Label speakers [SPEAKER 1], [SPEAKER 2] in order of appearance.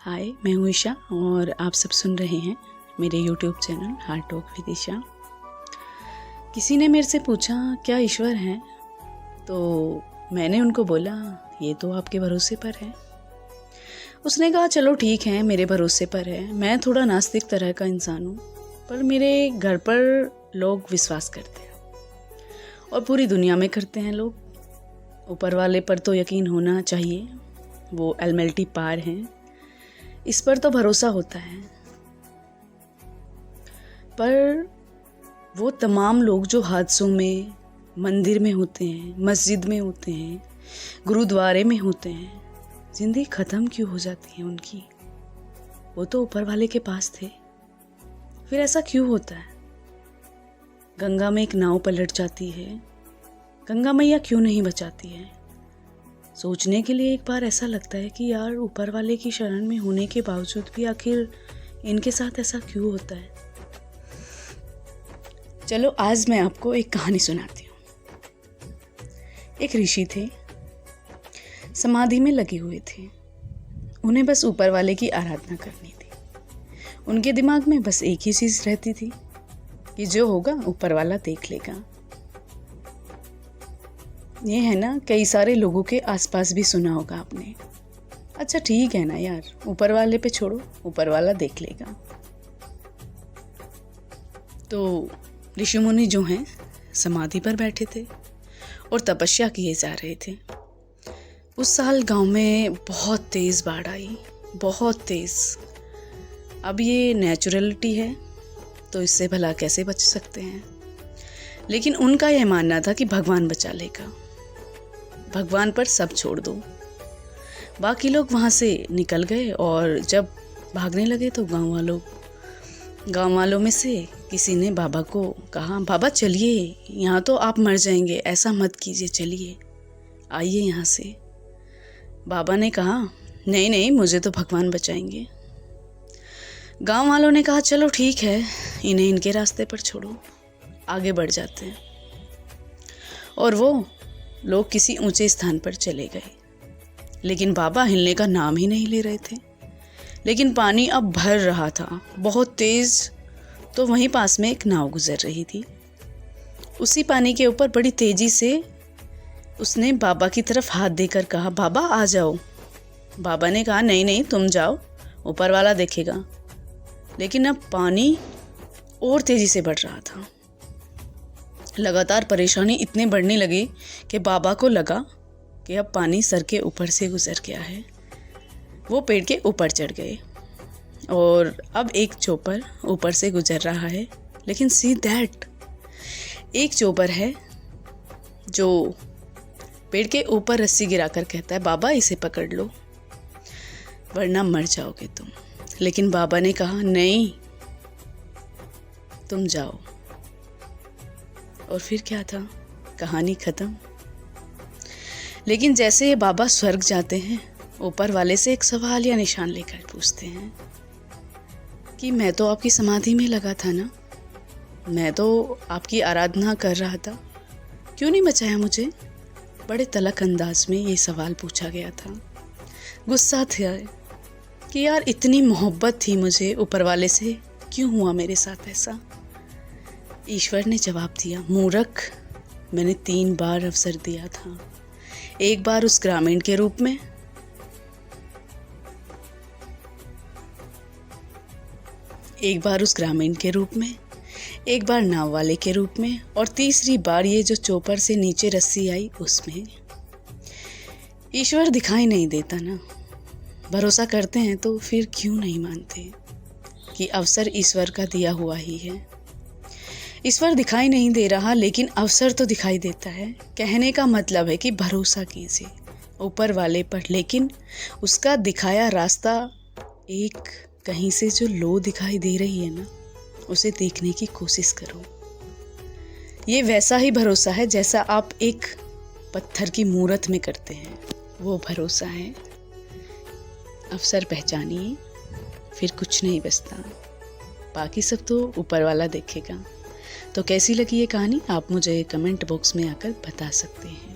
[SPEAKER 1] हाय, मैं हूँ ईशा और आप सब सुन रहे हैं मेरे YouTube channel heart talk with Isha. किसी ने मेरे से पूछा क्या ईश्वर हैं, तो मैंने उनको बोला ये तो आपके भरोसे पर है। उसने कहा चलो ठीक है, मेरे भरोसे पर है। मैं थोड़ा नास्तिक तरह का इंसान हूँ, पर मेरे घर पर लोग विश्वास करते हैं और पूरी दुनिया में करते हैं लोग। ऊपर वाले पर तो यकीन होना चाहिए, वो अलमैटी पार हैं, इस पर तो भरोसा होता है। पर वो तमाम लोग जो हादसों में, मंदिर में होते हैं, मस्जिद में होते हैं, गुरुद्वारे में होते हैं, जिंदगी ख़त्म क्यों हो जाती है उनकी? वो तो ऊपर वाले के पास थे, फिर ऐसा क्यों होता है? गंगा में एक नाव पलट जाती है, गंगा मैया क्यों नहीं बचाती है? सोचने के लिए एक बार ऐसा लगता है कि यार ऊपर वाले की शरण में होने के बावजूद भी आखिर इनके साथ ऐसा क्यों होता है। चलो आज मैं आपको एक कहानी सुनाती हूँ। एक ऋषि थे, समाधि में लगे हुए थे। उन्हें बस ऊपर वाले की आराधना करनी थी। उनके दिमाग में बस एक ही चीज़ रहती थी कि जो होगा ऊपर वाला देख लेगा। ये है ना, कई सारे लोगों के आसपास भी सुना होगा आपने। अच्छा ठीक है ना यार, ऊपर वाले पे छोड़ो, ऊपर वाला देख लेगा। तो ऋषि मुनि जो हैं समाधि पर बैठे थे और तपस्या किए जा रहे थे। उस साल गांव में बहुत तेज़ बाढ़ आई, बहुत तेज़। अब ये नेचुरलिटी है तो इससे भला कैसे बच सकते हैं, लेकिन उनका यह मानना था कि भगवान बचा लेगा, भगवान पर सब छोड़ दो। बाकी लोग वहाँ से निकल गए और जब भागने लगे तो गांव वालों में से किसी ने बाबा को कहा, बाबा चलिए, यहाँ तो आप मर जाएंगे, ऐसा मत कीजिए, चलिए आइए यहाँ से। बाबा ने कहा नहीं नहीं, मुझे तो भगवान बचाएंगे। गांव वालों ने कहा चलो ठीक है, इन्हें इनके रास्ते पर छोड़ो, आगे बढ़ जाते हैं। और वो लोग किसी ऊंचे स्थान पर चले गए, लेकिन बाबा हिलने का नाम ही नहीं ले रहे थे। लेकिन पानी अब भर रहा था बहुत तेज़। तो वहीं पास में एक नाव गुजर रही थी। उसी पानी के ऊपर बड़ी तेज़ी से उसने बाबा की तरफ हाथ देकर कहा, बाबा आ जाओ। बाबा ने कहा नहीं नहीं, तुम जाओ, ऊपर वाला देखेगा। लेकिन अब पानी और तेज़ी से बढ़ रहा था। लगातार परेशानी इतनी बढ़ने लगी कि बाबा को लगा कि अब पानी सर के ऊपर से गुजर गया है। वो पेड़ के ऊपर चढ़ गए और अब एक चोपर ऊपर से गुजर रहा है। लेकिन सी दैट, एक चोपर है जो पेड़ के ऊपर रस्सी गिराकर कहता है, बाबा इसे पकड़ लो वरना मर जाओगे तुम। लेकिन बाबा ने कहा नहीं, तुम जाओ। और फिर क्या था, कहानी खत्म। लेकिन जैसे ये बाबा स्वर्ग जाते हैं, ऊपर वाले से एक सवाल या निशान लेकर पूछते हैं कि मैं तो आपकी समाधि में लगा था ना, मैं तो आपकी आराधना कर रहा था, क्यों नहीं बचाया मुझे? बड़े तलख अंदाज में ये सवाल पूछा गया था। गुस्सा था कि यार इतनी मोहब्बत थी मुझे ऊपर वाले से, क्यों हुआ मेरे साथ ऐसा? ईश्वर ने जवाब दिया, मूर्ख, मैंने 3 बार अवसर दिया था। एक बार उस ग्रामीण के रूप में, एक बार नाव वाले के रूप में, और तीसरी बार ये जो चोपर से नीचे रस्सी आई उसमें। ईश्वर दिखाई नहीं देता ना, भरोसा करते हैं तो फिर क्यों नहीं मानते कि अवसर ईश्वर का दिया हुआ ही है। ईश्वर दिखाई नहीं दे रहा, लेकिन अवसर तो दिखाई देता है। कहने का मतलब है कि भरोसा कीजिए ऊपर वाले पर, लेकिन उसका दिखाया रास्ता एक कहीं से जो लो दिखाई दे रही है ना, उसे देखने की कोशिश करो। ये वैसा ही भरोसा है जैसा आप एक पत्थर की मूरत में करते हैं, वो भरोसा है। अवसर पहचानिए, फिर कुछ नहीं बचता, बाकी सब तो ऊपर वाला देखेगा। तो कैसी लगी ये कहानी, आप मुझे कमेंट बॉक्स में आकर बता सकते हैं।